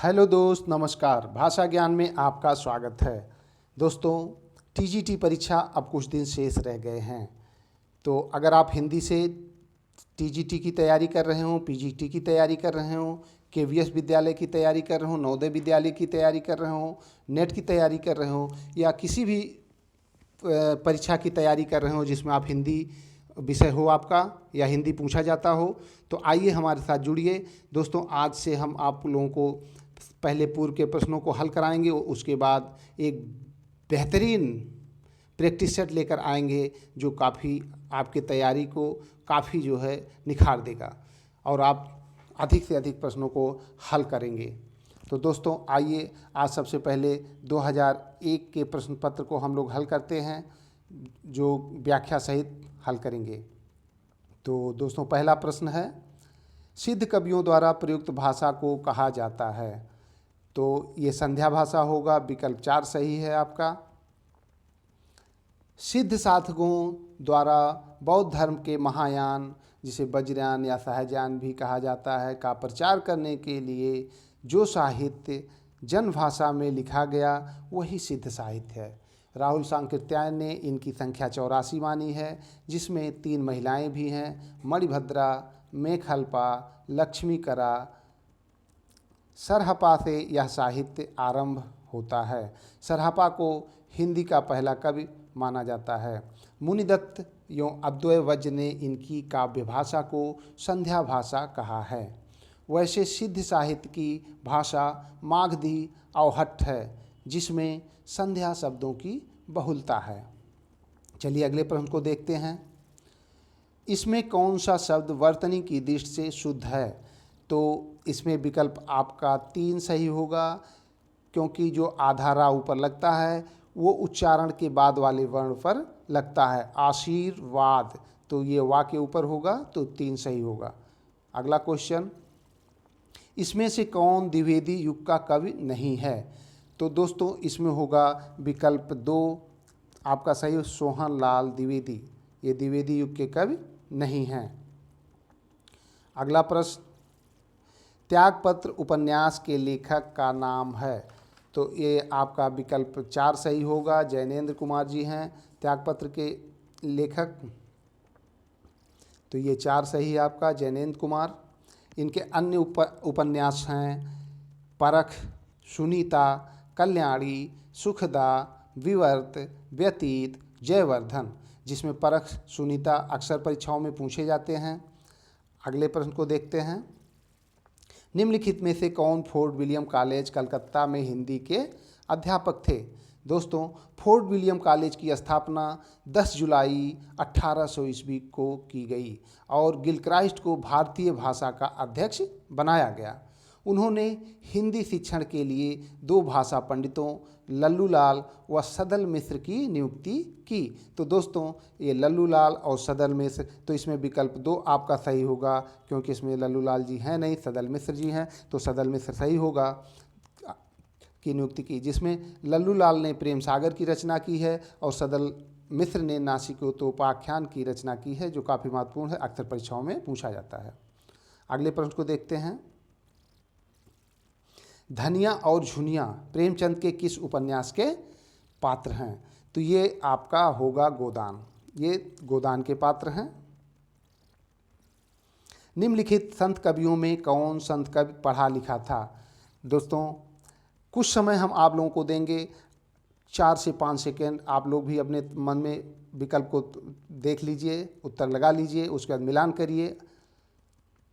Hello दोस्त, नमस्कार। भाषा ज्ञान में आपका स्वागत है। दोस्तों, टीजीटी परीक्षा अब कुछ दिन शेष रह गए हैं। तो अगर आप हिंदी से टीजीटी की तैयारी कर रहे हो, पीजीटी की तैयारी कर रहे हो, केवीएस विद्यालय की तैयारी कर रहे हो, नवोदय विद्यालय की तैयारी कर रहे हो, नेट की तैयारी कर रहे हो, या किसी भी परीक्षा की तैयारी कर रहे हो जिसमें आप हिंदी विषय हो आपका या हिंदी पूछा जाता हो, तो आइए हमारे साथ जुड़िए। दोस्तों, आज से हम आप लोगों को पहले पूर्व के प्रश्नों को हल कराएंगे, उसके बाद एक बेहतरीन प्रैक्टिस सेट लेकर आएंगे जो काफ़ी आपके तैयारी को काफ़ी जो है निखार देगा और आप अधिक से अधिक प्रश्नों को हल करेंगे। तो दोस्तों, आइए आज सबसे पहले 2001 के प्रश्न पत्र को हम लोग हल करते हैं, जो व्याख्या सहित हल करेंगे। तो दोस्तों, पहला प्रश्न है, सिद्ध कवियों द्वारा प्रयुक्त भाषा को कहा जाता है। तो ये संध्या भाषा होगा। विकल्प 4 सही है आपका। सिद्ध साधकों द्वारा बौद्ध धर्म के महायान, जिसे वज्रयान या सहजयान भी कहा जाता है, का प्रचार करने के लिए जो साहित्य जनभाषा में लिखा गया वही सिद्ध साहित्य है। राहुल सांकृत्यायन ने इनकी संख्या 84 मानी है, जिसमें 3 महिलाएं भी हैं, मणिभद्रा, मेखल्पा, लक्ष्मीकरा। सरहपा से यह साहित्य आरंभ होता है। सरहपा को हिंदी का पहला कवि माना जाता है। मुनिदत्त एवं अद्वैय वज्र ने इनकी काव्य भाषा को संध्या भाषा कहा है। वैसे सिद्ध साहित्य की भाषा मागधी अवहट्ठ है, जिसमें संध्या शब्दों की बहुलता है। चलिए अगले प्रश्न को देखते हैं। इसमें कौन सा शब्द वर्तनी की दृष्टि से शुद्ध है? तो इसमें विकल्प आपका 3 सही होगा, क्योंकि जो आधारा ऊपर लगता है वो उच्चारण के बाद वाले वर्ण पर लगता है। आशीर्वाद, तो ये वा के ऊपर होगा, तो 3 सही होगा। अगला क्वेश्चन, इसमें से कौन द्विवेदी युग का कवि नहीं है? तो दोस्तों, इसमें होगा विकल्प 2 आपका सही, सोहन लाल द्विवेदी। ये द्विवेदी युग के कवि नहीं हैं। अगला प्रश्न, त्यागपत्र उपन्यास के लेखक का नाम है। तो ये आपका विकल्प 4 सही होगा। जैनेन्द्र कुमार जी हैं त्यागपत्र के लेखक। तो ये 4 सही है आपका, जैनेन्द्र कुमार। इनके अन्य उपन्यास हैं परख, सुनीता, कल्याणी, सुखदा, विवर्त, व्यतीत, जयवर्धन, जिसमें परख, सुनीता अक्सर परीक्षाओं में पूछे जाते हैं। अगले प्रश्न को देखते हैं। निम्नलिखित में से कौन फोर्ट विलियम कॉलेज कलकत्ता में हिंदी के अध्यापक थे? दोस्तों, फोर्ट विलियम कॉलेज की स्थापना 10 जुलाई 1800 ईस्वी को की गई और गिलक्राइस्ट को भारतीय भाषा का अध्यक्ष बनाया गया। उन्होंने हिंदी शिक्षण के लिए 2 भाषा पंडितों लल्लूलाल व सदल मिश्र की नियुक्ति की। तो दोस्तों, ये लल्लूलाल और सदल मिश्र, तो इसमें विकल्प 2 आपका सही होगा, क्योंकि इसमें लल्लूलाल जी हैं नहीं, सदल मिश्र जी हैं, तो सदल मिश्र सही होगा की नियुक्ति की, जिसमें लल्लूलाल ने प्रेम सागर की रचना की है और सदल मिश्र ने नासिकोतोपाख्यान की रचना की है, जो काफ़ी महत्वपूर्ण है, अक्सर परीक्षाओं में पूछा जाता है। अगले प्रश्न को देखते हैं। धनिया और झुनिया प्रेमचंद के किस उपन्यास के पात्र हैं? तो ये आपका होगा गोदान। ये गोदान के पात्र हैं। निम्नलिखित संत कवियों में कौन संत कवि पढ़ा लिखा था? दोस्तों, कुछ समय हम आप लोगों को देंगे, 4 से 5 सेकेंड। आप लोग भी अपने मन में विकल्प को देख लीजिए, उत्तर लगा लीजिए, उसके बाद मिलान करिए।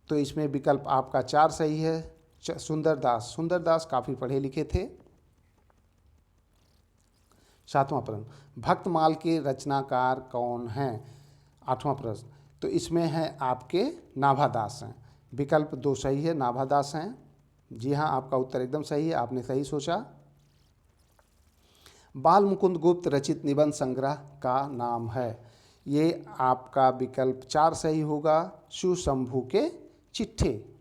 तो इसमें विकल्प आपका 4 सही है। सुंदरदास काफ़ी पढ़े लिखे थे। 7वां प्रश्न, भक्तमाल के रचनाकार कौन हैं? 8वां प्रश्न, तो इसमें है आपके नाभादास हैं। विकल्प 2 सही है, नाभादास हैं। जी हाँ, आपका उत्तर एकदम सही है, आपने सही सोचा। बाल मुकुंद गुप्त रचित निबंध संग्रह का नाम है। ये आपका विकल्प 4 सही होगा, शिवशंभू के चिट्ठे।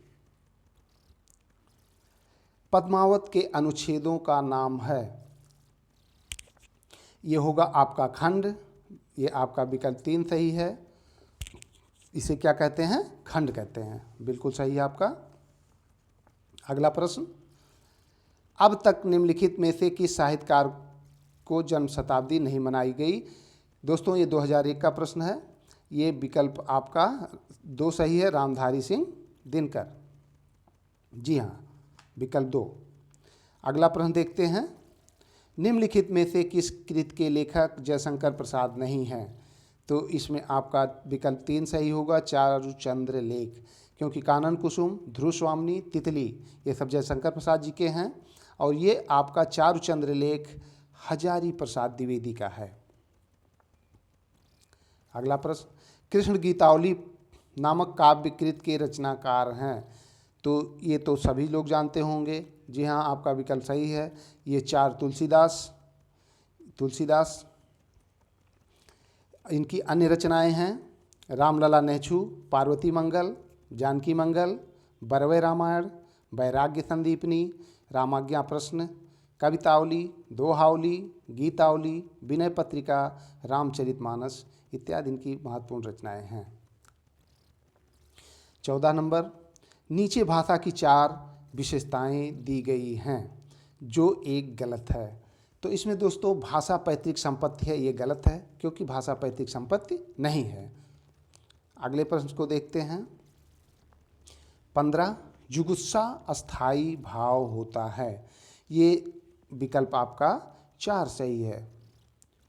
पद्मावत के अनुच्छेदों का नाम है। ये होगा आपका खंड। ये आपका विकल्प 3 सही है। इसे क्या कहते हैं? खंड कहते हैं। बिल्कुल सही है आपका। अगला प्रश्न, अब तक निम्नलिखित में से किस साहित्यकार को जन्म शताब्दी नहीं मनाई गई? दोस्तों ये 2001 का प्रश्न है। ये विकल्प आपका 2 सही है, रामधारी सिंह दिनकर। जी हाँ, विकल्प 2। अगला प्रश्न देखते हैं, निम्नलिखित में से किस कृति के लेखक जयशंकर प्रसाद नहीं हैं? तो इसमें आपका विकल्प 3 सही होगा, चारुचंद्र लेख, क्योंकि कानन कुसुम, ध्रुव स्वामिनी, तितली ये सब जयशंकर प्रसाद जी के हैं, और ये आपका चारुचंद्र लेख हजारी प्रसाद द्विवेदी का है। अगला प्रश्न, कृष्ण गीतावली नामक काव्य कृत के रचनाकार हैं? तो ये तो सभी लोग जानते होंगे। जी हाँ, आपका विकल्प सही है, ये 4 तुलसीदास। इनकी अन्य रचनाएं हैं रामलला नेछू, पार्वती मंगल, जानकी मंगल, बरवे रामायण, वैराग्य संदीपनी, रामाज्ञा प्रश्न, कवितावली, दोहावली, गीतावली, विनय पत्रिका, रामचरितमानस इत्यादि इनकी महत्वपूर्ण रचनाएं हैं। 14 नंबर, नीचे भाषा की 4 विशेषताएं दी गई हैं जो एक गलत है। तो इसमें दोस्तों भाषा पैतृक संपत्ति है, ये गलत है क्योंकि भाषा पैतृक संपत्ति नहीं है। अगले प्रश्न को देखते हैं। 15, जुगुस्सा अस्थाई भाव होता है। ये विकल्प आपका 4 सही है,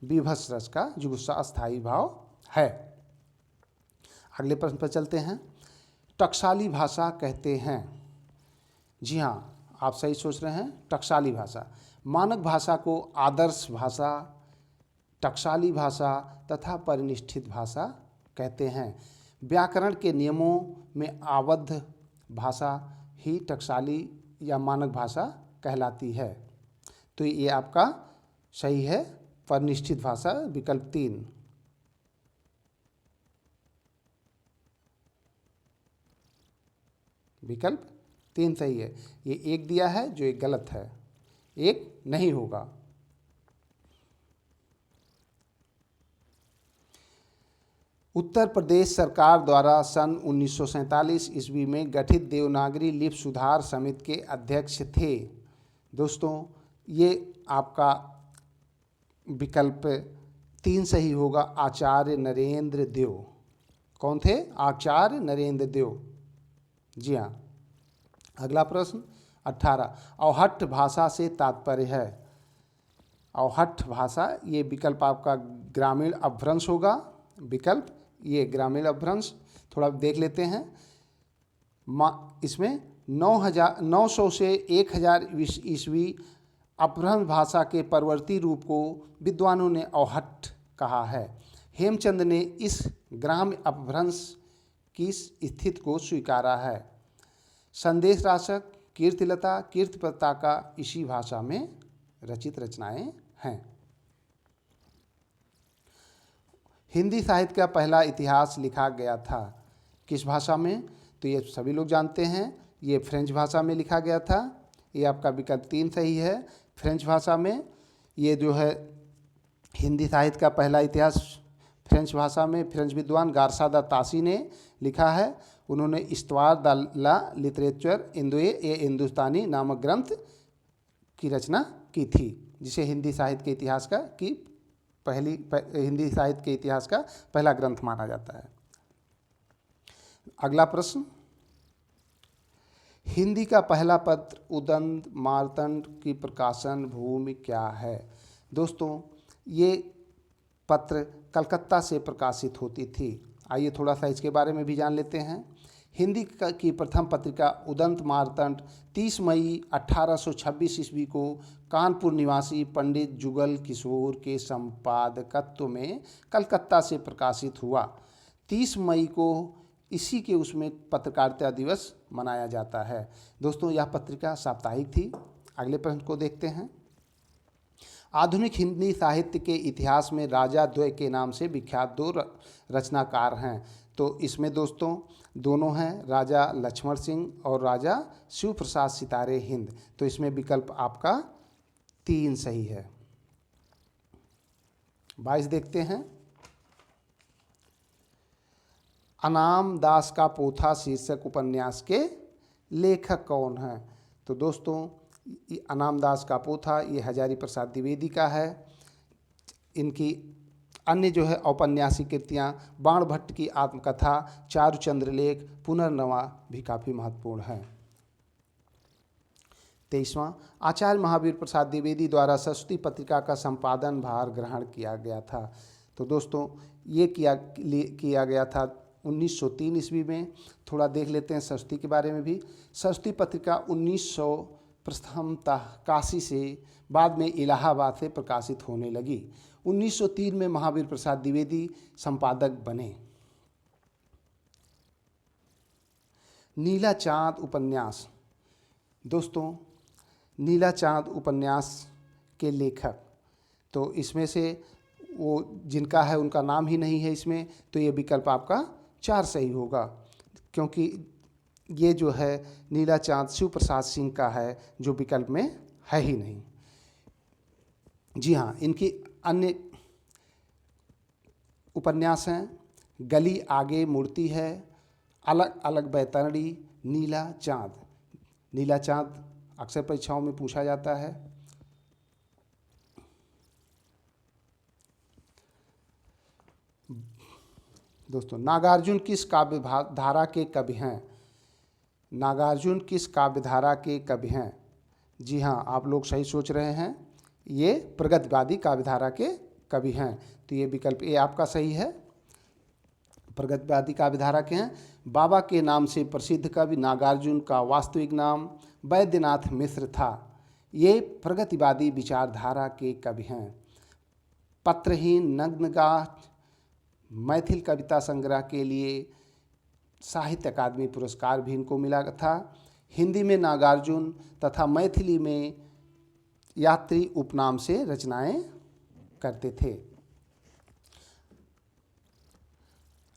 विभत्स रस का जुगुस्सा अस्थाई भाव है। अगले प्रश्न पर चलते हैं, टकसाली भाषा कहते हैं। जी हाँ, आप सही सोच रहे हैं, टकसाली भाषा। मानक भाषा को आदर्श भाषा, टकसाली भाषा तथा परिनिष्ठित भाषा कहते हैं। व्याकरण के नियमों में आबद्ध भाषा ही टकसाली या मानक भाषा कहलाती है। तो ये आपका सही है, परिनिष्ठित भाषा, विकल्प 3। विकल्प 3 सही है। ये 1 दिया है जो एक गलत है, 1 नहीं होगा। उत्तर प्रदेश सरकार द्वारा सन 1947 ईस्वी में गठित देवनागरी लिपि सुधार समिति के अध्यक्ष थे। दोस्तों ये आपका विकल्प 3 सही होगा, आचार्य नरेंद्र देव। कौन थे? आचार्य नरेंद्र देव। जी हाँ। अगला प्रश्न 18, अवहट्ठ भाषा से तात्पर्य है। अवहट्ठ भाषा, ये विकल्प आपका ग्रामीण अपभ्रंश होगा। विकल्प ये ग्रामीण अपभ्रंश, थोड़ा देख लेते हैं। इसमें 900 से 1000 ईस्वी अपभ्रंश भाषा के परवर्ती रूप को विद्वानों ने अवहट्ठ कहा है। हेमचंद ने इस ग्राम्य अपभ्रंश की स्थिति को स्वीकारा है। संदेश राशक, कीर्तिलता, कीर्तिपता का इसी भाषा में रचित रचनाएं हैं। हिंदी साहित्य का पहला इतिहास लिखा गया था किस भाषा में? तो ये सभी लोग जानते हैं, ये फ्रेंच भाषा में लिखा गया था। ये आपका विकल्प 3 सही है, फ्रेंच भाषा में। ये जो है हिंदी साहित्य का पहला इतिहास फ्रेंच भाषा में फ्रेंच विद्वान गारसा दा तासी ने लिखा है। उन्होंने इस्तवार द ला लिटरेचर इंदोए हिंदुस्तानी नामक ग्रंथ की रचना की थी, जिसे हिंदी साहित्य के इतिहास का हिंदी साहित्य के इतिहास का पहला ग्रंथ माना जाता है। अगला प्रश्न, हिंदी का पहला पत्र उदंत मार्तंड की प्रकाशन भूमि क्या है? दोस्तों ये पत्र कलकत्ता से प्रकाशित होती थी। आइए थोड़ा सा इसके बारे में भी जान लेते हैं। हिंदी की प्रथम पत्रिका उदंत मार्तंड 30 मई 1826 ईस्वी को कानपुर निवासी पंडित जुगल किशोर के संपादकत्व में कलकत्ता से प्रकाशित हुआ। 30 मई को इसी के उसमें पत्रकारिता दिवस मनाया जाता है। दोस्तों यह पत्रिका साप्ताहिक थी। अगले प्रश्न को देखते हैं। आधुनिक हिंदी साहित्य के इतिहास में राजा द्वय के नाम से विख्यात 2 रचनाकार हैं। तो इसमें दोस्तों दोनों हैं, राजा लक्ष्मण सिंह और राजा शिव प्रसाद सितारे हिंद। तो इसमें विकल्प आपका 3 सही है। 22 देखते हैं। अनाम दास का पोथा शीर्षक उपन्यास के लेखक कौन हैं? तो दोस्तों ये अनामदास का पोथा, ये हजारी प्रसाद द्विवेदी का है। इनकी अन्य जो है औपन्यासिक कृतियाँ बाण भट्ट की आत्मकथा, चारुचंद्र लेख, पुनर्नवा भी काफ़ी महत्वपूर्ण है। 23वां, आचार्य महावीर प्रसाद द्विवेदी द्वारा सरस्वती पत्रिका का संपादन भार ग्रहण किया गया था। तो दोस्तों ये किया गया था 1903 ईस्वी में। थोड़ा देख लेते हैं सरस्वती के बारे में भी। सरस्वती पत्रिका 1900 प्रथमतः काशी से, बाद में इलाहाबाद से प्रकाशित होने लगी। 1903 में महावीर प्रसाद द्विवेदी संपादक बने। नीला चाँद उपन्यास। दोस्तों नीला चाँद उपन्यास के लेखक, तो इसमें से वो जिनका है उनका नाम ही नहीं है इसमें, तो ये विकल्प आपका 4 सही होगा, क्योंकि ये जो है नीला चाँद शिव प्रसाद सिंह का है, जो विकल्प में है ही नहीं। जी हाँ, इनकी अन्य उपन्यास हैं गली आगे मूर्ति है, अलग अलग बैतरणी, नीला चाँद। नीला चाँद अक्सर परीक्षाओं में पूछा जाता है। दोस्तों नागार्जुन किस काव्य धारा के कवि हैं? नागार्जुन किस काव्य धारा के कवि हैं? जी हाँ, आप लोग सही सोच रहे हैं, ये प्रगतिवादी काव्य धारा के कवि हैं। तो ये विकल्प ए आपका सही है, प्रगतिवादी काव्य धारा के हैं। बाबा के नाम से प्रसिद्ध कवि नागार्जुन का वास्तविक नाम वैद्यनाथ मिश्र था। ये प्रगतिवादी विचारधारा के कवि हैं। पत्रहीन नग्नगाह मैथिल कविता संग्रह के लिए साहित्य अकादमी पुरस्कार भी इनको मिला था। हिंदी में नागार्जुन तथा मैथिली में यात्री उपनाम से रचनाएं करते थे।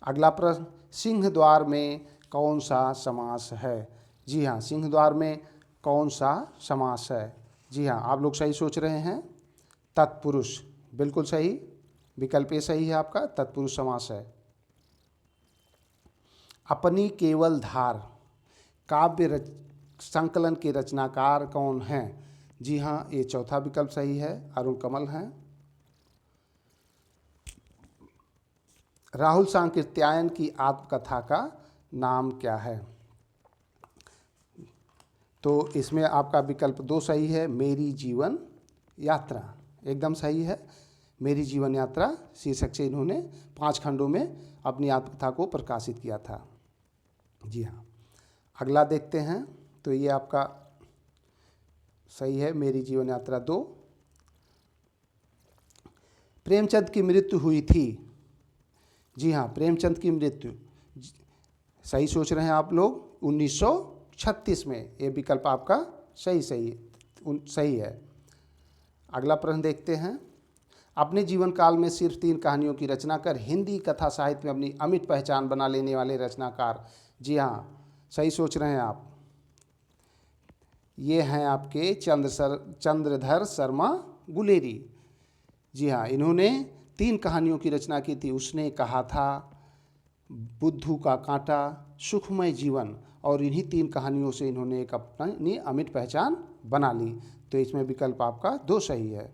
अगला प्रश्न, सिंहद्वार में कौन सा समास है? जी हाँ, सिंहद्वार में कौन सा समास है? जी हाँ, आप लोग सही सोच रहे हैं, तत्पुरुष, बिल्कुल सही, विकल्प ए सही है आपका, तत्पुरुष समास है। अपनी केवल धार काव्य संकलन के रचनाकार कौन हैं? जी हाँ, ये चौथा विकल्प सही है, अरुण कमल हैं। राहुल सांकृत्यायन की आत्मकथा का नाम क्या है? तो इसमें आपका विकल्प 2 सही है, मेरी जीवन यात्रा, एकदम सही है। मेरी जीवन यात्रा शीर्षक से इन्होंने 5 खंडों में अपनी आत्मकथा को प्रकाशित किया था। जी हाँ, अगला देखते हैं, तो ये आपका सही है, मेरी जीवन यात्रा 2। प्रेमचंद की मृत्यु हुई थी। जी हाँ, प्रेमचंद की मृत्यु सही सोच रहे हैं आप लोग, 1936 में। ये विकल्प आपका सही है। अगला प्रश्न देखते हैं, अपने जीवन काल में सिर्फ 3 कहानियों की रचना कर हिंदी कथा साहित्य में अपनी अमिट पहचान बना लेने वाले रचनाकार। जी हाँ, सही सोच रहे हैं आप, ये हैं आपके चंद्रधर शर्मा गुलेरी। जी हाँ, इन्होंने 3 कहानियों की रचना की थी। उसने कहा था, बुद्धू का कांटा, सुखमय जीवन, और इन्हीं 3 कहानियों से इन्होंने एक अपनी अमिट पहचान बना ली। तो इसमें विकल्प आपका 2 सही है।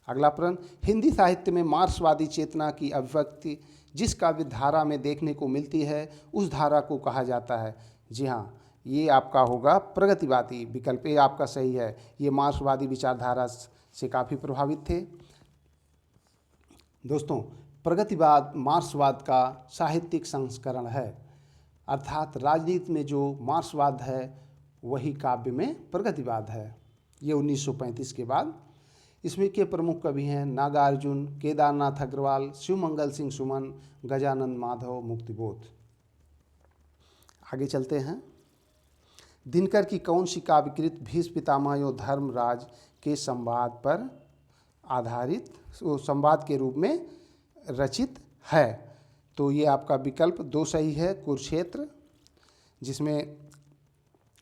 अगला प्रश्न, हिंदी साहित्य में मार्क्सवादी चेतना की अभिव्यक्ति जिस काव्य धारा में देखने को मिलती है उस धारा को कहा जाता है? जी हाँ, ये आपका होगा प्रगतिवादी, विकल्प ए आपका सही है। ये मार्क्सवादी विचारधारा से काफ़ी प्रभावित थे। दोस्तों, प्रगतिवाद मार्क्सवाद का साहित्यिक संस्करण है, अर्थात राजनीति में जो मार्क्सवाद है वही काव्य में प्रगतिवाद है। ये 1935 के बाद। इसमें के प्रमुख कवि हैं नागार्जुन, केदारनाथ अग्रवाल, शिवमंगल सिंह सुमन, गजानन माधव, मुक्तिबोध। आगे चलते हैं, दिनकर की कौन सी काव्यकृत भीष्म पितामह एवं धर्मराज के संवाद पर आधारित संवाद के रूप में रचित है? तो ये आपका विकल्प 2 सही है, कुरुक्षेत्र, जिसमें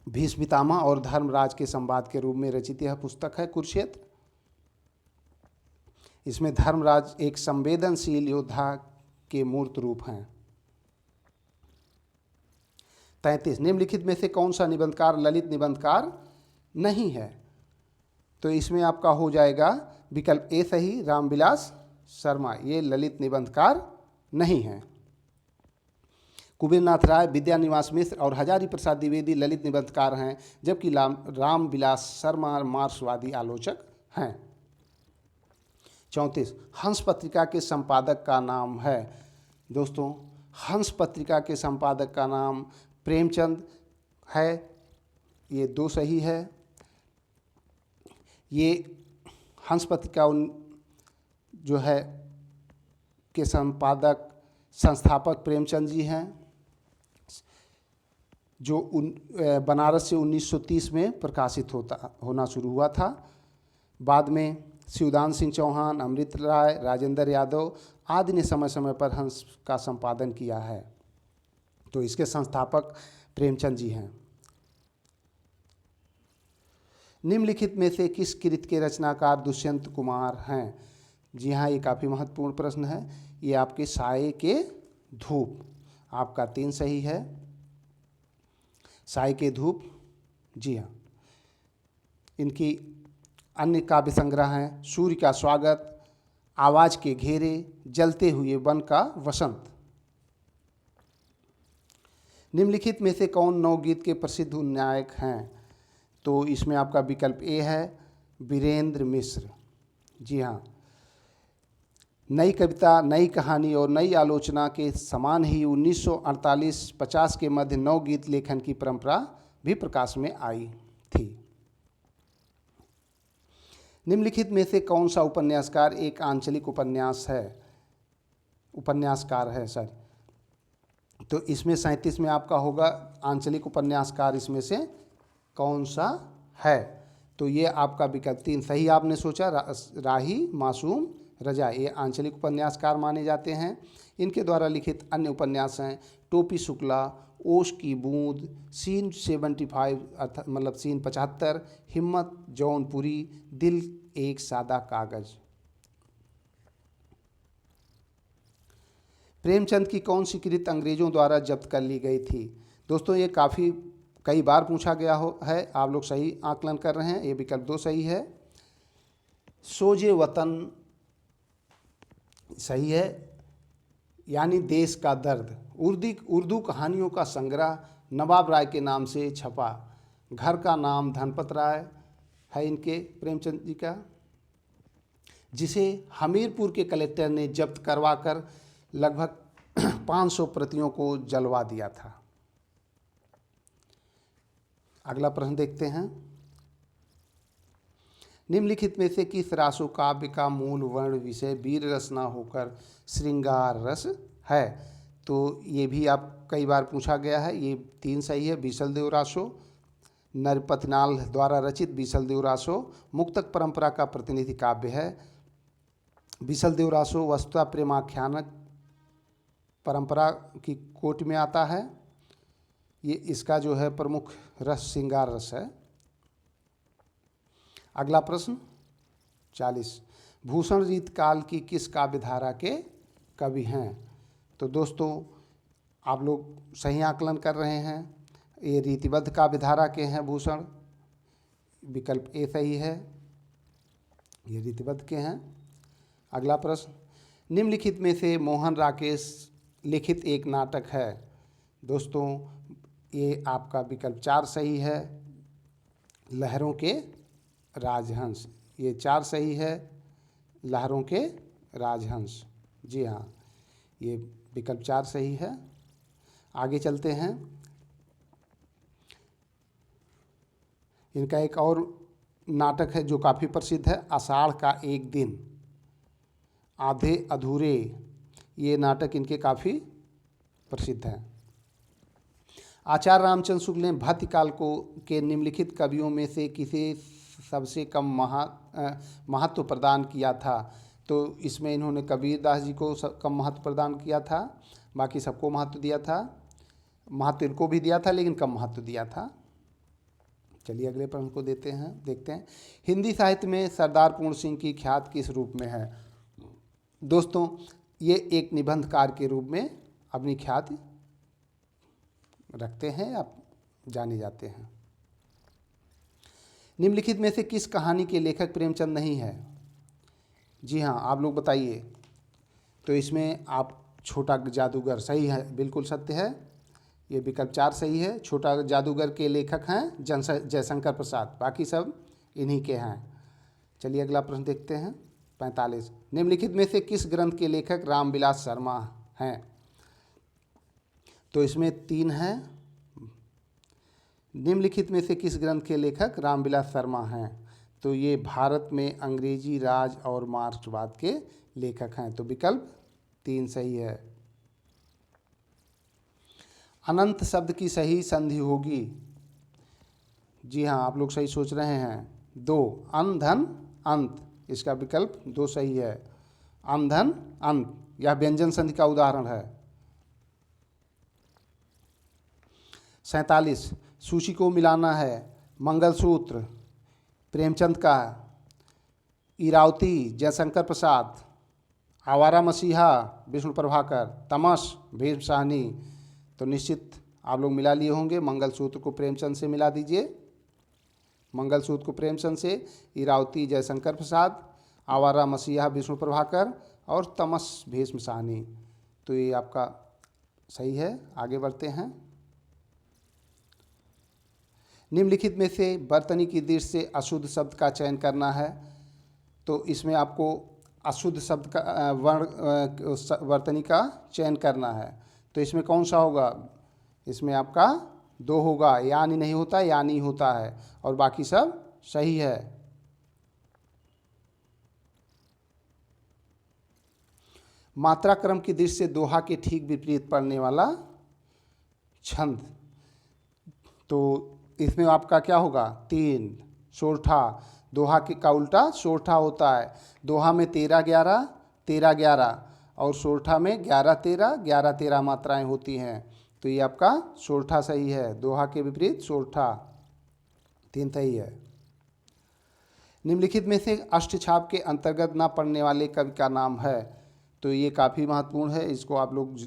भीष्म पितामह और धर्मराज के संवाद के रूप में रचित यह पुस्तक है कुरुक्षेत्र। इसमें धर्मराज एक संवेदनशील योद्धा के मूर्त रूप हैं। 33, निम्नलिखित में से कौन सा निबंधकार ललित निबंधकार नहीं है। तो इसमें आपका हो जाएगा विकल्प ए सही, रामविलास शर्मा, ये ललित निबंधकार नहीं है। कुबेरनाथ राय, विद्यानिवास मिश्र और हजारी प्रसाद द्विवेदी ललित निबंधकार हैं, जबकि रामविलास शर्मा मार्क्सवादी आलोचक हैं। 34, हंस पत्रिका के संपादक का नाम है। दोस्तों, हंस पत्रिका के संपादक का नाम प्रेमचंद है, ये 2 सही है। ये हंस पत्रिका जो है के संपादक संस्थापक प्रेमचंद जी हैं, जो बनारस से 1930 में प्रकाशित होना शुरू हुआ था। बाद में शिवदान सिंह चौहान, अमृत राय, राजेंद्र यादव आदि ने समय समय पर हंस का संपादन किया है। तो इसके संस्थापक प्रेमचंद जी हैं। निम्नलिखित में से किस कृति के रचनाकार दुष्यंत कुमार हैं? जी हाँ, ये काफ़ी महत्वपूर्ण प्रश्न है। ये आपके साये के धूप, आपका 3 सही है। साये के धूप, जी हाँ। इनकी अन्य काव्य संग्रह हैं सूर्य का स्वागत, आवाज़ के घेरे, जलते हुए वन का वसंत। निम्नलिखित में से कौन नवगीत के प्रसिद्ध नायक हैं? तो इसमें आपका विकल्प ए है, वीरेंद्र मिश्र। जी हाँ, नई कविता, नई कहानी और नई आलोचना के समान ही 1948-50 के मध्य नवगीत लेखन की परंपरा भी प्रकाश में आई थी। निम्नलिखित में से कौन सा उपन्यासकार एक आंचलिक उपन्यासकार है सर? तो इसमें 37 में आपका होगा आंचलिक उपन्यासकार इसमें से कौन सा है? तो ये आपका विकल्प 3 सही आपने सोचा। राही, मासूम, रजा, ये आंचलिक उपन्यासकार माने जाते हैं। इनके द्वारा लिखित अन्य उपन्यास हैं टोपी शुक्ला, ओश की बूंद, सीन 75 अर्थात मतलब सीन 75, हिम्मत जौनपुरी, दिल एक सादा कागज। प्रेमचंद की कौन सी कृति अंग्रेजों द्वारा जब्त कर ली गई थी? दोस्तों, ये कई बार पूछा गया है, आप लोग सही आकलन कर रहे हैं। ये विकल्प 2 सही है। सोजे वतन सही है, यानी देश का दर्द, उर्दू कहानियों का संग्रह नवाब राय के नाम से छपा। घर का नाम धनपत राय है इनके प्रेमचंद जी का, जिसे हमीरपुर के कलेक्टर ने जब्त करवाकर लगभग 500 प्रतियों को जलवा दिया था। अगला प्रश्न देखते हैं। निम्नलिखित में से किस रासो काव्य का मूल वर्ण विषय वीर रस न होकर श्रृंगार रस है? तो ये भी आप कई बार पूछा गया है। ये 3 सही है। बीसलदेव रासो, नरपतनाल द्वारा रचित बीसलदेव रासो मुक्तक परंपरा का प्रतिनिधि काव्य है। बीसलदेव रासो वस्तुतः प्रेमाख्यानक परंपरा की कोटि में आता है। ये इसका जो है प्रमुख रस श्रृंगार रस है। अगला प्रश्न 40, भूषण रीत काल की किस काव्य धारा के कवि हैं? तो दोस्तों, आप लोग सही आकलन कर रहे हैं। ये रीतिबद्ध काव्य धारा के हैं भूषण, विकल्प ए सही है, ये रीतिबद्ध के हैं। अगला प्रश्न, निम्नलिखित में से मोहन राकेश लिखित एक नाटक है? दोस्तों, ये आपका विकल्प 4 सही है, लहरों के राजहंस। ये 4 सही है, लहरों के राजहंस। जी हाँ, ये विकल्प 4 सही है। आगे चलते हैं। इनका एक और नाटक है जो काफ़ी प्रसिद्ध है, आषाढ़ का एक दिन, आधे अधूरे। ये नाटक इनके काफ़ी प्रसिद्ध हैं। आचार्य रामचंद्र शुक्ल ने भक्ति काल के निम्नलिखित कवियों में से किसे सबसे कम महत्व प्रदान किया था? तो इसमें इन्होंने कबीरदास जी को कम महत्व प्रदान किया था, बाकी सबको महत्व दिया था। महत्व इनको भी दिया था लेकिन कम महत्व दिया था। चलिए अगले प्रश्न को देखते हैं। हिंदी साहित्य में सरदार पूर्ण सिंह की ख्याति किस रूप में है? दोस्तों, ये एक निबंधकार के रूप में अपनी ख्याति रखते हैं, आप जाने जाते हैं। निम्नलिखित में से किस कहानी के लेखक प्रेमचंद नहीं है? जी हाँ, आप लोग बताइए। तो इसमें आप छोटा जादूगर सही है, बिल्कुल सत्य है। ये विकल्प 4 सही है। छोटा जादूगर के लेखक हैं जयशंकर प्रसाद, बाकी सब इन्हीं के हैं। चलिए अगला प्रश्न देखते हैं। 45, निम्नलिखित में से किस ग्रंथ के लेखक रामविलास शर्मा हैं? तो इसमें 3 हैं। निम्नलिखित में से किस ग्रंथ के लेखक रामविलास शर्मा हैं? तो ये भारत में अंग्रेजी राज और मार्क्सवाद के लेखक हैं। तो विकल्प 3 सही है। अनंत शब्द की सही संधि होगी? जी हाँ, आप लोग सही सोच रहे हैं। 2, अन धन अंत, इसका विकल्प 2 सही है। अन धन अंत, यह व्यंजन संधि का उदाहरण है। 47, सूची को मिलाना है। मंगलसूत्र प्रेमचंद का, इरावती जयशंकर प्रसाद, आवारा मसीहा विष्णु प्रभाकर, तमस भीम साहनी। तो निश्चित आप लोग मिला लिए होंगे। मंगलसूत्र को प्रेमचंद से मिला दीजिए। मंगलसूत्र को प्रेमचंद से, इरावती जयशंकर प्रसाद, आवारा मसीहा विष्णु प्रभाकर और तमस भीष्म साहनी। तो ये आपका सही है। आगे बढ़ते हैं। निम्नलिखित में से वर्तनी की दृष्टि से अशुद्ध शब्द का चयन करना है। तो इसमें आपको अशुद्ध शब्द का वर्तनी का चयन करना है। तो इसमें कौन सा होगा? इसमें आपका 2 होगा, यानी नहीं होता, यानी होता है, और बाकी सब सही है। मात्रा क्रम की दृष्टि से दोहा के ठीक विपरीत पड़ने वाला छंद। तो इसमें आपका क्या होगा? 3, सोरठा। दोहा के का उल्टा सोरठा होता है। दोहा में 13-11, 13-11 और सोरठा में 11-13, 11-13 मात्राएं होती हैं। तो ये आपका सोरठा सही है। दोहा के विपरीत सोरठा, 3 सही है। निम्नलिखित में से अष्टछाप के अंतर्गत न पड़ने वाले कवि का नाम है। तो ये काफ़ी महत्वपूर्ण है, इसको आप लोग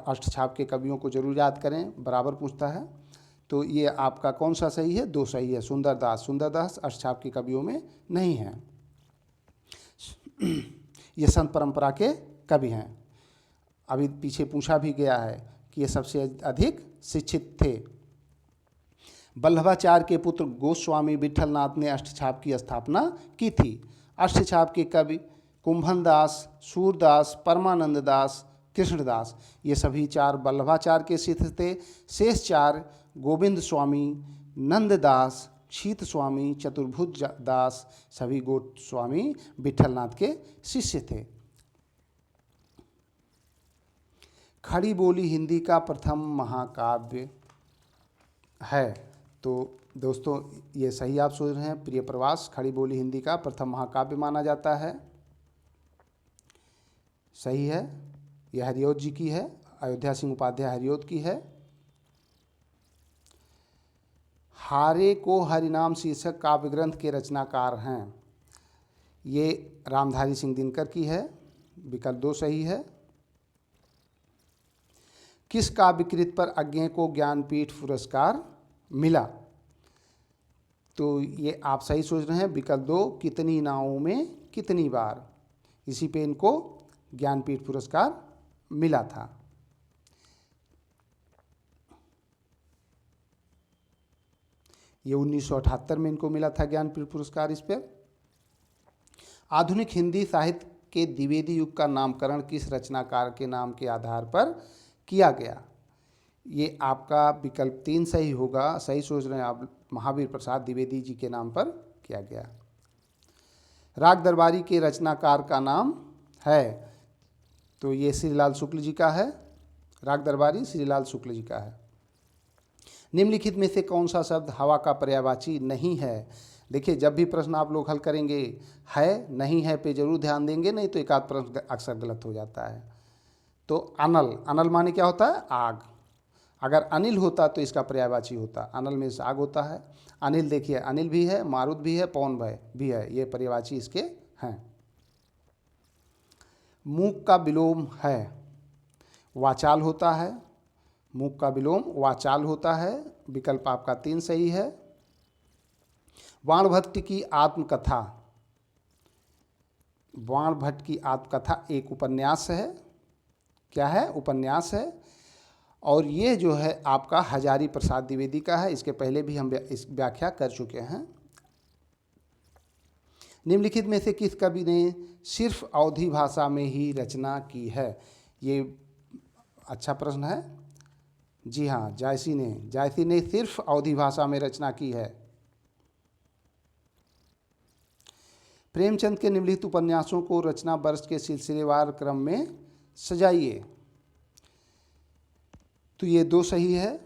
अष्टछाप के कवियों को जरूर याद करें, बराबर पूछता है। तो ये आपका कौन सा सही है? 2 सही है। सुंदरदास, सुंदरदास अष्टछाप के कवियों में नहीं है। ये संत परंपरा के कवि हैं। अभी पीछे पूछा भी गया है कि ये सबसे अधिक शिक्षित थे। वल्लभाचार्य के पुत्र गोस्वामी विठलनाथ ने अष्टछाप की स्थापना की थी। अष्टछाप के कवि कुंभन दास, सूरदास, परमानंद दास, कृष्णदास, ये सभी 4 वल्लभाचार्य के शिष्य थे। शेष 4 गोविंद स्वामी, नंददास, शीत स्वामी, चतुर्भुज दास, सभी गोस्वामी विठलनाथ के शिष्य थे। खड़ी बोली हिंदी का प्रथम महाकाव्य है। तो दोस्तों ये सही आप सोच रहे हैं। प्रिय प्रवास खड़ी बोली हिंदी का प्रथम महाकाव्य माना जाता है। सही है। यह हरिऔध जी की है, अयोध्या सिंह उपाध्याय हरिऔध की है। हारे को हरिनाम शीर्षक काव्य ग्रंथ के रचनाकार हैं। ये रामधारी सिंह दिनकर की है। विकल्प 2 सही है। किस काव्यकृत पर अज्ञेय को ज्ञानपीठ पुरस्कार मिला? तो ये आप सही सोच रहे हैं। विकल्प 2, कितनी नावों में कितनी बार, इसी पे इनको ज्ञानपीठ पुरस्कार मिला था। ये 1978 में इनको मिला था ज्ञानपीठ पुरस्कार इस पर। आधुनिक हिंदी साहित्य के द्विवेदी युग का नामकरण किस रचनाकार के नाम के आधार पर किया गया? ये आपका विकल्प 3 सही होगा। सही सोच रहे हैं आप। महावीर प्रसाद द्विवेदी जी के नाम पर किया गया। राग दरबारी के रचनाकार का नाम है। तो ये श्रीलाल शुक्ल जी का है। राग दरबारी श्रीलाल शुक्ल जी का है। निम्नलिखित में से कौन सा शब्द हवा का पर्यायवाची नहीं है? देखिए, जब भी प्रश्न आप लोग हल करेंगे है नहीं है पे जरूर ध्यान देंगे, नहीं तो एक आध प्रश्न अक्सर गलत हो जाता है। तो अनल, अनल माने क्या होता है? आग। अगर अनिल होता तो इसका पर्यायवाची होता। अनल में से आग होता है। अनिल देखिए, अनिल भी है, मारुत भी है, पवन भी है, ये पर्यायवाची इसके हैं। मूक का विलोम है, वाचाल होता है। मूक का विलोम वाचाल होता है। विकल्प आपका 3 सही है। बाणभट्ट की आत्मकथा, बाणभट्ट की आत्मकथा एक उपन्यास है। क्या है? उपन्यास है। और ये जो है आपका हजारी प्रसाद द्विवेदी का है। इसके पहले भी हम इस व्याख्या कर चुके हैं। निम्नलिखित में से किस कवि ने सिर्फ अवधी भाषा में ही रचना की है? ये अच्छा प्रश्न है। जी हाँ, जायसी ने सिर्फ अवधी भाषा में रचना की है। प्रेमचंद के निम्नलिखित उपन्यासों को रचना वर्ष के सिलसिलेवार क्रम में सजाइए। तो ये दो सही है,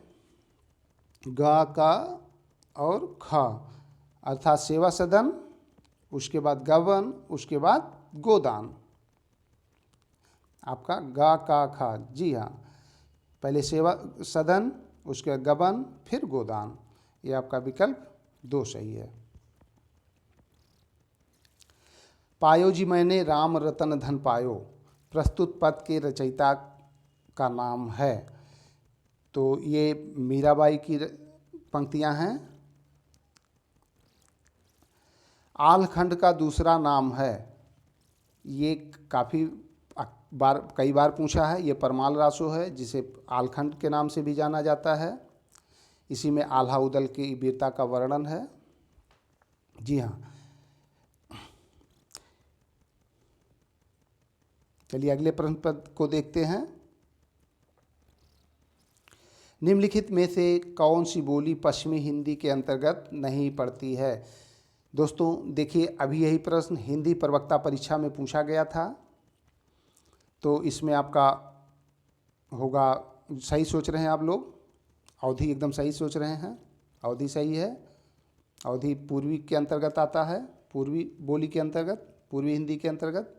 गा का और खा, अर्थात सेवा सदन, उसके बाद गबन, उसके बाद गोदान। आपका गा का खा, जी हाँ, पहले सेवा सदन, उसके बाद गबन, फिर गोदान। ये आपका विकल्प 2 सही है। पायो जी मैंने राम रतन धन पायो, प्रस्तुत पद के रचयिता का नाम है। तो ये मीराबाई की पंक्तियां हैं। आलखंड का दूसरा नाम है, ये काफ़ी कई बार पूछा है। ये परमाल रासो है, जिसे आलखंड के नाम से भी जाना जाता है। इसी में आल्हा उदल की वीरता का वर्णन है। जी हाँ, चलिए अगले प्रश्न पद को देखते हैं। निम्नलिखित में से कौन सी बोली पश्चिमी हिंदी के अंतर्गत नहीं पड़ती है? दोस्तों देखिए, अभी यही प्रश्न हिंदी प्रवक्ता परीक्षा में पूछा गया था। तो इसमें आपका होगा, सही सोच रहे हैं आप लोग, अवधी एकदम सही सोच रहे हैं, अवधी सही है। अवधी पूर्वी के अंतर्गत आता है, पूर्वी बोली के अंतर्गत, पूर्वी हिंदी के अंतर्गत।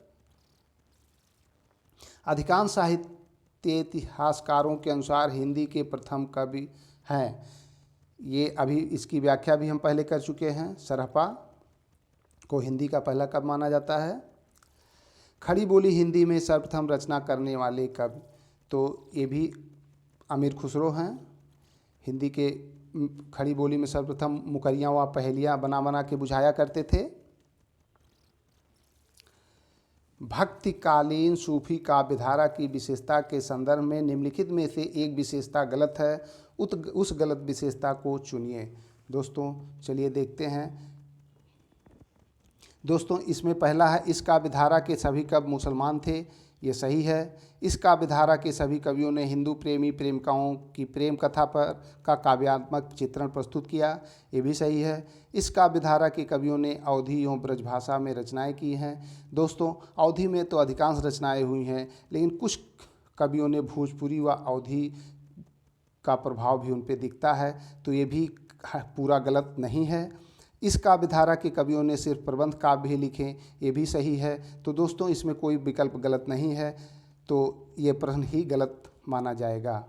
अधिकांश साहित्य इतिहासकारों के अनुसार हिंदी के प्रथम कवि हैं। ये अभी इसकी व्याख्या भी हम पहले कर चुके हैं। सरहपा को हिंदी का पहला कवि माना जाता है। खड़ी बोली हिंदी में सर्वप्रथम रचना करने वाले कवि, तो ये भी अमीर खुसरो हैं। हिंदी के खड़ी बोली में सर्वप्रथम मुकरियाँ व पहेलियाँ बना बना के बुझाया करते थे। भक्तिकालीन सूफी काव्यधारा की विशेषता के संदर्भ में निम्नलिखित में से एक विशेषता गलत है, उस गलत विशेषता को चुनिए। दोस्तों चलिए देखते हैं। दोस्तों इसमें पहला है, इस काव्यधारा के सभी कवि मुसलमान थे। ये सही है। इस काव्यधारा के सभी कवियों ने हिंदू प्रेमी प्रेमिकाओं की प्रेम कथा पर का काव्यात्मक चित्रण प्रस्तुत किया। ये भी सही है। इस काव्यधारा के कवियों ने अवधी एवं ब्रजभाषा में रचनाएं की हैं। दोस्तों अवधी में तो अधिकांश रचनाएं हुई हैं, लेकिन कुछ कवियों ने भोजपुरी व अवधी का प्रभाव भी उन पर दिखता है। तो ये भी पूरा गलत नहीं है। इस काव्यधारा के कवियों ने सिर्फ प्रबंध काव्य ही लिखे, ये भी सही है। तो दोस्तों इसमें कोई विकल्प गलत नहीं है, तो ये प्रश्न ही गलत माना जाएगा।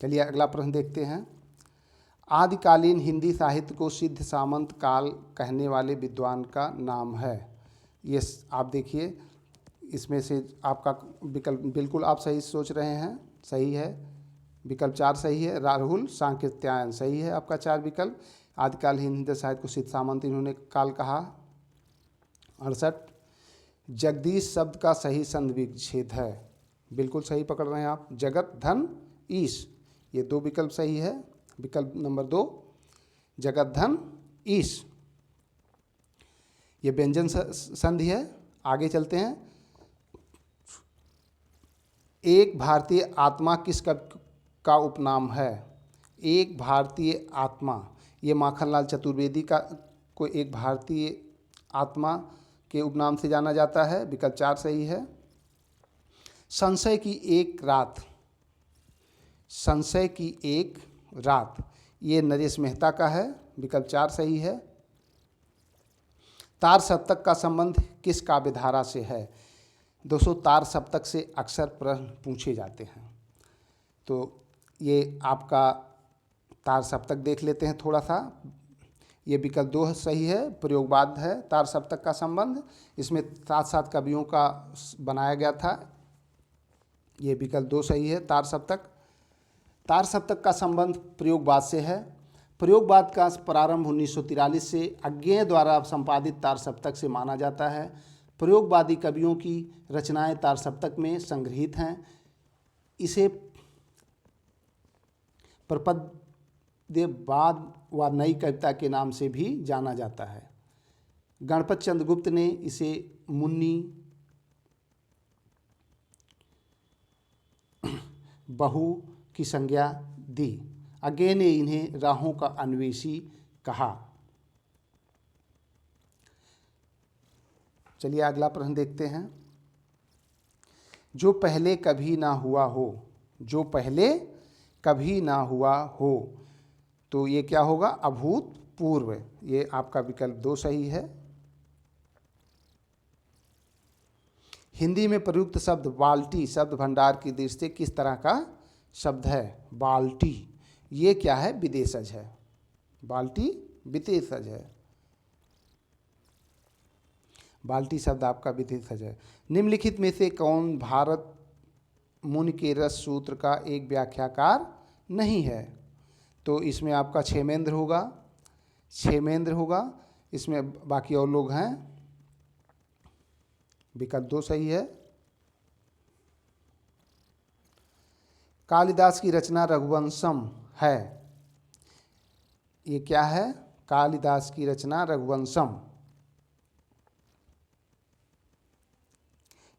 चलिए अगला प्रश्न देखते हैं। आदिकालीन हिंदी साहित्य को सिद्ध सामंत काल कहने वाले विद्वान का नाम है। ये आप देखिए, इसमें से आपका विकल्प बिल्कुल आप सही सोच रहे हैं, सही है। विकल्प 4 सही है। राहुल सांकृत्यायन सही है आपका 4 विकल्प। आदिकाल हिंदी साहित्य को सिद्ध सामंत इन्होंने काल कहा। 68 जगदीश शब्द का सही संधि विच्छेद है। बिल्कुल सही पकड़ रहे हैं आप। जगत धन ईश, ये 2 विकल्प सही है। विकल्प नंबर 2 जगत धन ईश, ये व्यंजन संधि है। आगे चलते हैं। एक भारतीय आत्मा किस कवि का उपनाम है? एक भारतीय आत्मा, ये माखनलाल चतुर्वेदी को एक भारतीय आत्मा के उपनाम से जाना जाता है। विकल्प 4 सही है। संशय की एक रात, संशय की एक रात, ये नरेश मेहता का है। विकल्प 4 सही है। तार सप्तक का संबंध किस काव्यधारा से है? दोस्तों तार सप्तक से अक्सर प्रश्न पूछे जाते हैं, तो ये आपका तार सप्तक देख लेते हैं थोड़ा सा। ये विकल्प 2 सही है, प्रयोगवाद है तार सप्तक का संबंध। इसमें 7 कवियों का बनाया गया था। ये विकल्प 2 सही है। तार सप्तक का संबंध प्रयोगवाद से है। प्रयोगवाद का प्रारंभ 1943 से अज्ञेय द्वारा संपादित तार सप्तक से माना जाता है। प्रयोगवादी कवियों की रचनाएं तार सप्तक में संग्रहित हैं। इसे प्रपद्यवाद व नई कविता के नाम से भी जाना जाता है। गणपत चंद्र गुप्त ने इसे मुन्नी, बहु की संज्ञा दी। अज्ञेय ने इन्हें राहों का अन्वेषी कहा। चलिए अगला प्रश्न देखते हैं। जो पहले कभी ना हुआ हो, जो पहले कभी ना हुआ हो, तो ये क्या होगा? अभूतपूर्व। ये आपका विकल्प 2 सही है। हिंदी में प्रयुक्त शब्द बाल्टी शब्द भंडार की दृष्टि से किस तरह का शब्द है? बाल्टी ये क्या है? विदेशज है। बाल्टी विदेशज है। बाल्टी शब्द आपका विदेशज है। निम्नलिखित में से कौन भारत मुनि के रस सूत्र का एक व्याख्याकार नहीं है? तो इसमें आपका क्षेमेंद्र होगा, क्षेमेंद्र होगा। इसमें बाकी और लोग हैं। विकल्प 2 सही है। कालिदास की रचना रघुवंशम है। ये क्या है? कालिदास की रचना रघुवंशम।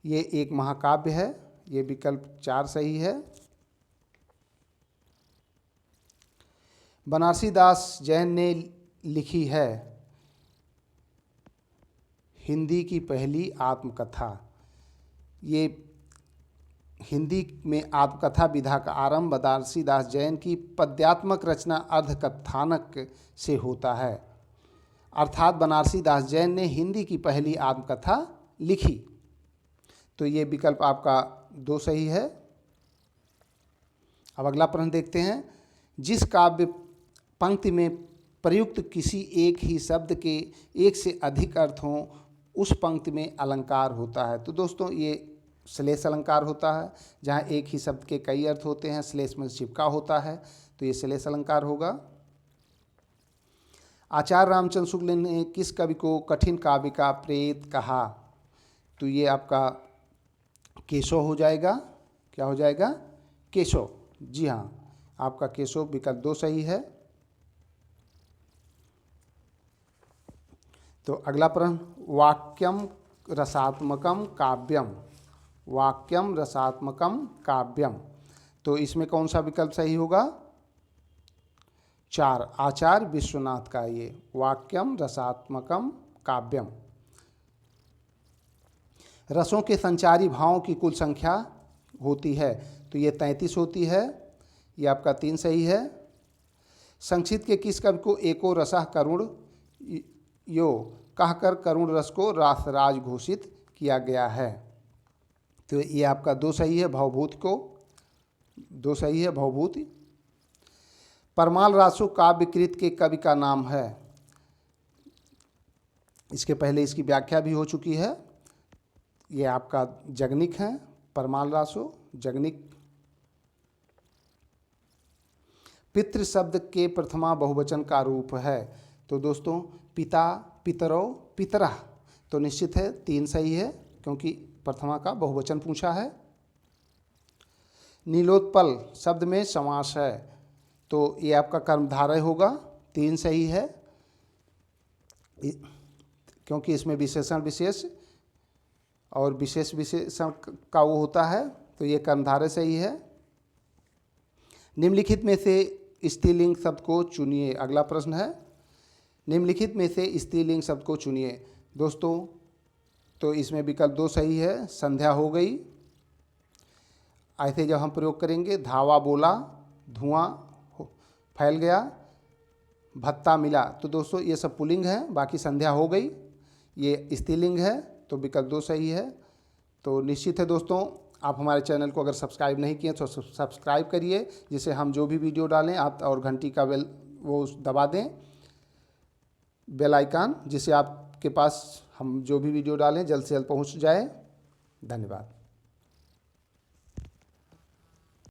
ये एक महाकाव्य है। ये विकल्प 4 सही है। बनारसी दास जैन ने लिखी है हिंदी की पहली आत्मकथा। ये हिंदी में आत्मकथा विधा का आरंभ बनारसी दास जैन की पद्यात्मक रचना अर्धकथानक से होता है। अर्थात बनारसी दास जैन ने हिंदी की पहली आत्मकथा लिखी। तो ये विकल्प आपका 2 सही है। अब अगला प्रश्न देखते हैं। जिस काव्य पंक्ति में प्रयुक्त किसी एक ही शब्द के एक से अधिक अर्थ हों, उस पंक्ति में अलंकार होता है। तो दोस्तों ये श्लेष अलंकार होता है। जहाँ एक ही शब्द के कई अर्थ होते हैं, श्लेष में चिपका होता है, तो ये श्लेष अलंकार होगा। आचार्य रामचंद्र शुक्ल ने किस कवि को कठिन काव्य का प्रेत कहा? तो ये आपका केशव हो जाएगा। क्या हो जाएगा? केशव। जी हाँ, आपका केशव विकल्प 2 सही है। तो अगला प्रश्न, वाक्यम रसात्मकम काव्यम, वाक्यम रसात्मकम काव्यम, तो इसमें कौन सा विकल्प सही होगा? 4, आचार्य विश्वनाथ का ये वाक्यम रसात्मकम काव्यम। रसों के संचारी भावों की कुल संख्या होती है, तो ये 33 होती है। ये आपका 3 सही है। संक्षिप्त के किस कवि को एको रसः करुण यो कहकर करुण रस को रासराज घोषित किया गया है? तो ये आपका 2 सही है। भवभूति को 2 सही है। भवभूति। परमाल रासो काव्यकृत के कवि का नाम है। इसके पहले इसकी व्याख्या भी हो चुकी है। ये आपका जगनिक है। परमाल रासो जगनिक। पितृ शब्द के प्रथमा बहुवचन का रूप है। तो दोस्तों पिता, पितरो, पितरः, तो निश्चित है 3 सही है, क्योंकि प्रथमा का बहुवचन पूछा है। नीलोत्पल शब्द में समास है, तो ये आपका कर्मधारय होगा। 3 सही है, क्योंकि इसमें विशेषण विशेष और विशेष विशेषण का वो होता है, तो ये कर्मधारय सही है। निम्नलिखित में से स्त्रीलिंग शब्द को चुनिए। अगला प्रश्न है, निम्नलिखित में से स्त्रीलिंग शब्द को चुनिए। दोस्तों तो इसमें विकल्प 2 सही है। संध्या हो गई। ऐसे जब हम प्रयोग करेंगे, धावा बोला, धुआं फैल गया, भत्ता मिला, तो दोस्तों ये सब पुल्लिंग है। बाकी संध्या हो गई, ये स्त्रीलिंग है, तो विकल्प 2 सही है। तो निश्चित है दोस्तों, आप हमारे चैनल को अगर सब्सक्राइब नहीं किए तो सब्सक्राइब करिए, जिससे हम जो भी वीडियो डालें आप, और घंटी का बेल वो दबा दें, बेल आइकन, जिससे आपके पास हम जो भी वीडियो डालें जल्द से जल्द पहुंच जाए। धन्यवाद।